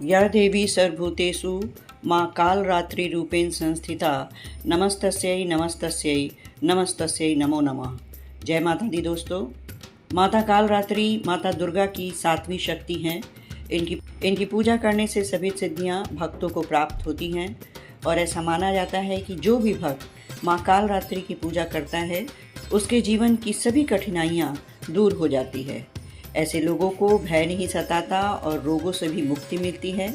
या देवी सर्वभूतेषु माँ कालरात्रि रूपेण संस्थिता नमस्तस्यै नमस्तस्यै नमस्तस्यै नमो नमः। जय माता दी दोस्तों। माता कालरात्रि माता दुर्गा की सातवीं शक्ति हैं। इनकी पूजा करने से सभी सिद्धियां भक्तों को प्राप्त होती हैं और ऐसा माना जाता है कि जो भी भक्त माँ कालरात्रि की पूजा करता है उसके जीवन की सभी कठिनाइयाँ दूर हो जाती है। ऐसे लोगों को भय नहीं सताता और रोगों से भी मुक्ति मिलती है।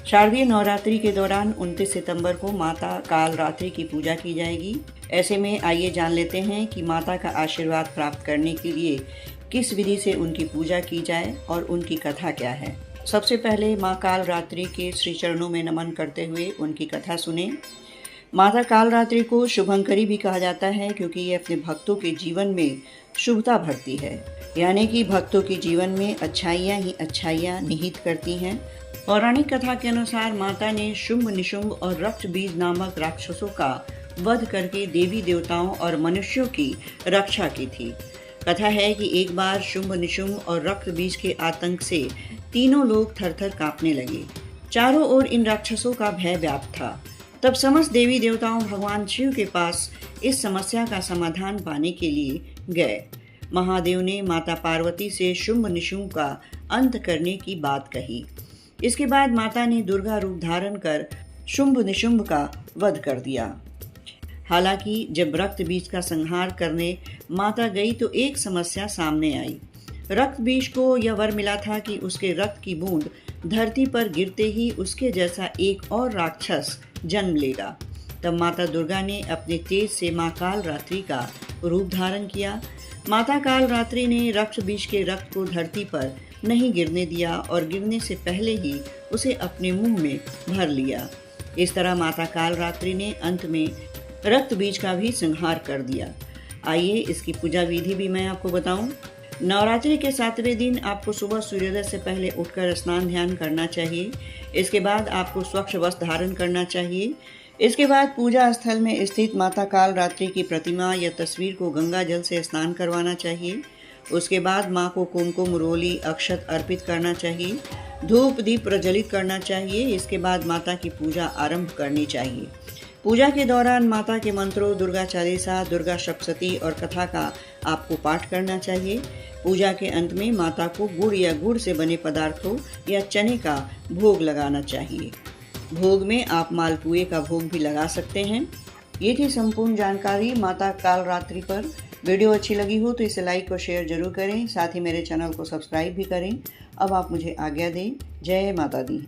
शारदीय नवरात्रि के दौरान 29 सितंबर को माता कालरात्रि की पूजा की जाएगी। ऐसे में आइए जान लेते हैं कि माता का आशीर्वाद प्राप्त करने के लिए किस विधि से उनकी पूजा की जाए और उनकी कथा क्या है। सबसे पहले माँ कालरात्रि के श्री चरणों में नमन करते हुए उनकी कथा सुने। माता कालरात्रि को शुभंकरी भी कहा जाता है क्योंकि ये अपने भक्तों के जीवन में शुभता भरती है, यानी कि भक्तों के जीवन में अच्छाइयाँ ही अच्छाइयाँ निहित करती हैं। पौराणिक कथा के अनुसार माता ने शुंभ निशुंभ और रक्त बीज नामक राक्षसों का वध करके देवी देवताओं और मनुष्यों की रक्षा की थी। कथा है कि एक बार शुंभ निशुंभ और रक्त बीज के आतंक से तीनों लोग थर-थर कांपने लगे। चारों ओर इन राक्षसों का भय व्याप्त था। तब समस्त देवी देवताओं भगवान शिव के पास इस समस्या का समाधान पाने के लिए गए। महादेव ने माता पार्वती से शुंभ निशुंभ का अंत करने की बात कही। इसके बाद माता ने दुर्गा रूप धारण कर शुंभ निशुंभ का वध कर दिया। हालांकि जब रक्त बीज का संहार करने माता गई तो एक समस्या सामने आई। रक्त बीज को यह वर मिला था कि उसके रक्त की बूंद धरती पर गिरते ही उसके जैसा एक और राक्षस जन्म लेगा। तब माता दुर्गा ने अपने तेज से माँ कालरात्रि का रूप धारण किया। माता कालरात्रि ने रक्त बीज के रक्त को धरती पर नहीं गिरने दिया और गिरने से पहले ही उसे अपने मुंह में भर लिया। इस तरह माता कालरात्रि ने अंत में रक्त बीज का भी संहार कर दिया। आइए इसकी पूजा विधि भी मैं आपको बताऊं। नवरात्रि के 7वें दिन आपको सुबह सूर्योदय से पहले उठकर स्नान ध्यान करना चाहिए। इसके बाद आपको स्वच्छ वस्त्र धारण करना चाहिए। इसके बाद पूजा स्थल में स्थित माता कालरात्रि की प्रतिमा या तस्वीर को गंगा जल से स्नान करवाना चाहिए। उसके बाद माँ को कुमकुम रोली अक्षत अर्पित करना चाहिए। धूप दीप प्रज्वलित करना चाहिए। इसके बाद माता की पूजा आरंभ करनी चाहिए। पूजा के दौरान माता के मंत्रों, दुर्गा चालीसा, दुर्गा सप्तशती और कथा का आपको पाठ करना चाहिए। पूजा के अंत में माता को गुड़ या गुड़ से बने पदार्थों या चने का भोग लगाना चाहिए। भोग में आप मालपुए का भोग भी लगा सकते हैं। ये थी संपूर्ण जानकारी माता कालरात्रि पर। वीडियो अच्छी लगी हो तो इसे लाइक और शेयर जरूर करें। साथ ही मेरे चैनल को सब्सक्राइब भी करें। अब आप मुझे आज्ञा दें। जय माता दी।